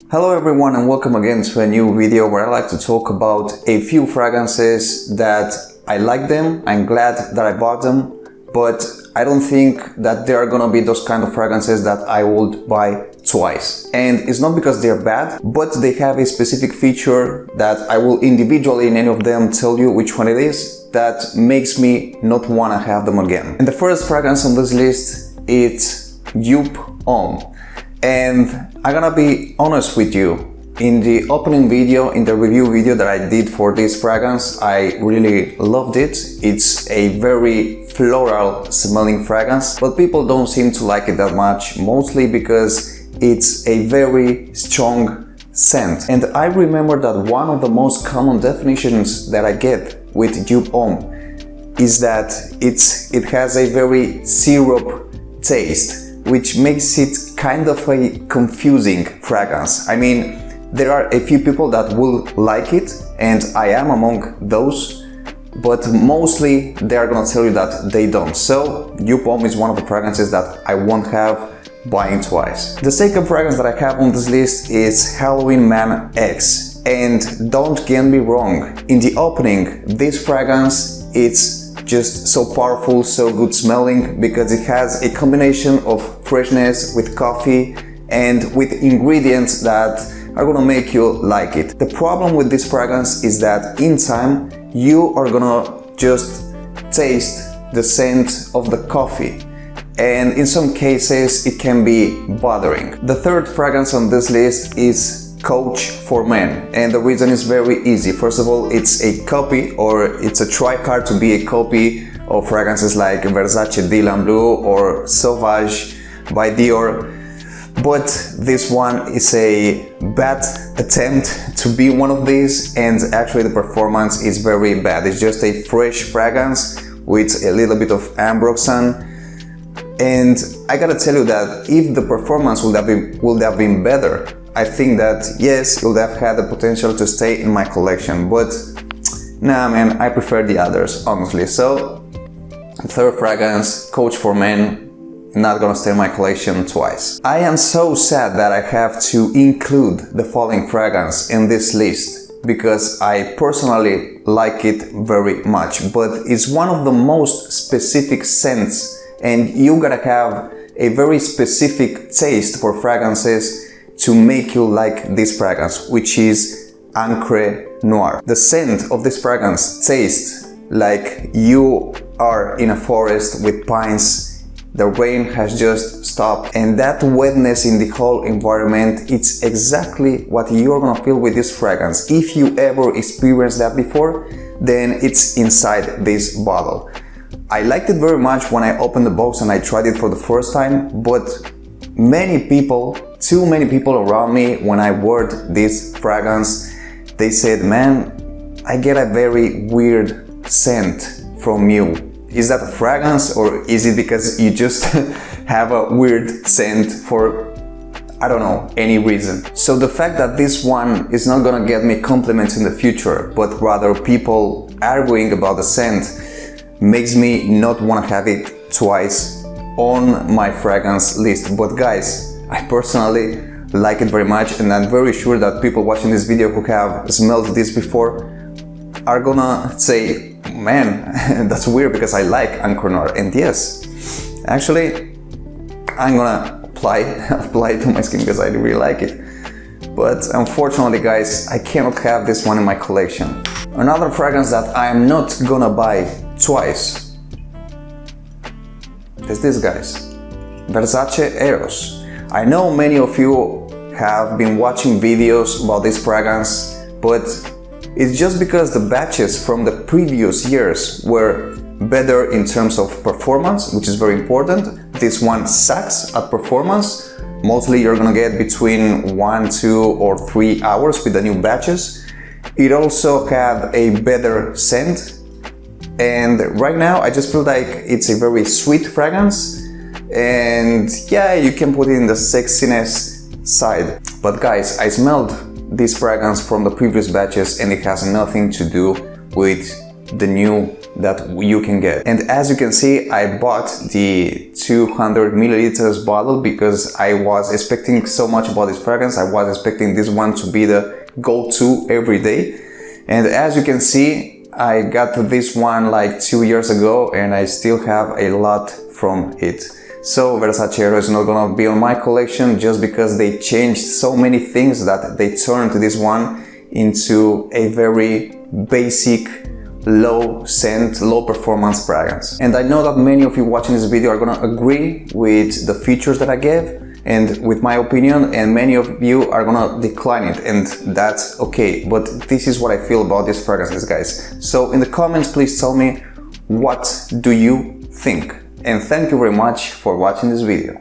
Hello everyone and welcome again to a new video where I like to talk about a few fragrances that I like them, I'm glad that I bought them, but I don't think that they are gonna be those kind of fragrances that I would buy twice. And it's not because they're bad, but they have a specific feature that I will individually in any of them tell you which one it is that makes me not wanna have them again. And the first fragrance on this list is Dupe Homme. And I'm gonna be honest with you, in the opening video, in the review video that I did for this fragrance, I really loved it. It's a very floral smelling fragrance, but people don't seem to like it that much, mostly because it's a very strong scent. And I remember that one of the most common definitions that I get with Dupe Homme is that it has a very syrup taste, which makes it kind of a confusing fragrance. I mean, there are a few people that will like it, and I am among those, but mostly they are gonna tell you that they don't. So Dupe Homme is one of the fragrances that I won't have buying twice. The second fragrance that I have on this list is Halloween Man X. And don't get me wrong, in the opening, this fragrance, it's just so powerful, so good smelling, because it has a combination of freshness with coffee and with ingredients that are gonna make you like it. The problem with this fragrance is that in time you are gonna just taste the scent of the coffee, and in some cases it can be bothering. The third fragrance on this list is Coach for Men, and the reason is very easy. First of all, it's a copy, or it's a try-hard to be a copy of fragrances like Versace Dylan Blue or Sauvage by Dior, but this one is a bad attempt to be one of these, and actually the performance is very bad. It's just a fresh fragrance with a little bit of ambroxan, and I gotta tell you that if the performance would have been better, I think that yes, it would have had the potential to stay in my collection, but nah man, I prefer the others, honestly. So, third fragrance, Coach for Men, not gonna stay in my collection twice. I am so sad that I have to include the following fragrance in this list, because I personally like it very much, but it's one of the most specific scents, and you gotta have a very specific taste for fragrances to make you like this fragrance, which is Encre Noire. The scent of this fragrance tastes like you are in a forest with pines, the rain has just stopped, and that wetness in the whole environment, it's exactly what you're gonna feel with this fragrance. If you ever experienced that before, then it's inside this bottle. I liked it very much when I opened the box and I tried it for the first time, but too many people around me, when I wore this fragrance, they said, man, I get a very weird scent from you. Is that a fragrance, or is it because you just have a weird scent for, I don't know, any reason? So the fact that this one is not gonna get me compliments in the future, but rather people arguing about the scent, makes me not wanna have it twice on my fragrance list. But guys, I personally like it very much, and I'm very sure that people watching this video who have smelled this before are gonna say, man, that's weird because I like Encre Noire. And yes, actually, I'm gonna apply it to my skin because I really like it. But unfortunately, guys, I cannot have this one in my collection. Another fragrance that I am not gonna buy twice is this, guys, Versace Eros. I know many of you have been watching videos about this fragrance, but it's just because the batches from the previous years were better in terms of performance, which is very important. This one sucks at performance. Mostly you're gonna get between 1, 2 or 3 hours with the new batches. It also had a better scent, and right now I just feel like it's a very sweet fragrance, and yeah, you can put it in the sexiness side. But guys, I smelled this fragrance from the previous batches and it has nothing to do with the new that you can get. And as you can see, I bought the 200 milliliters bottle because I was expecting so much about this fragrance. I was expecting this one to be the go-to every day. And as you can see, I got this one like 2 years ago and I still have a lot from it. So Versace Eros is not gonna be on my collection just because they changed so many things that they turned this one into a very basic, low scent, low performance fragrance. And I know that many of you watching this video are gonna agree with the features that I gave and with my opinion, and many of you are gonna decline it, and that's okay. But this is what I feel about these fragrances, guys. So in the comments, please tell me, what do you think? And thank you very much for watching this video.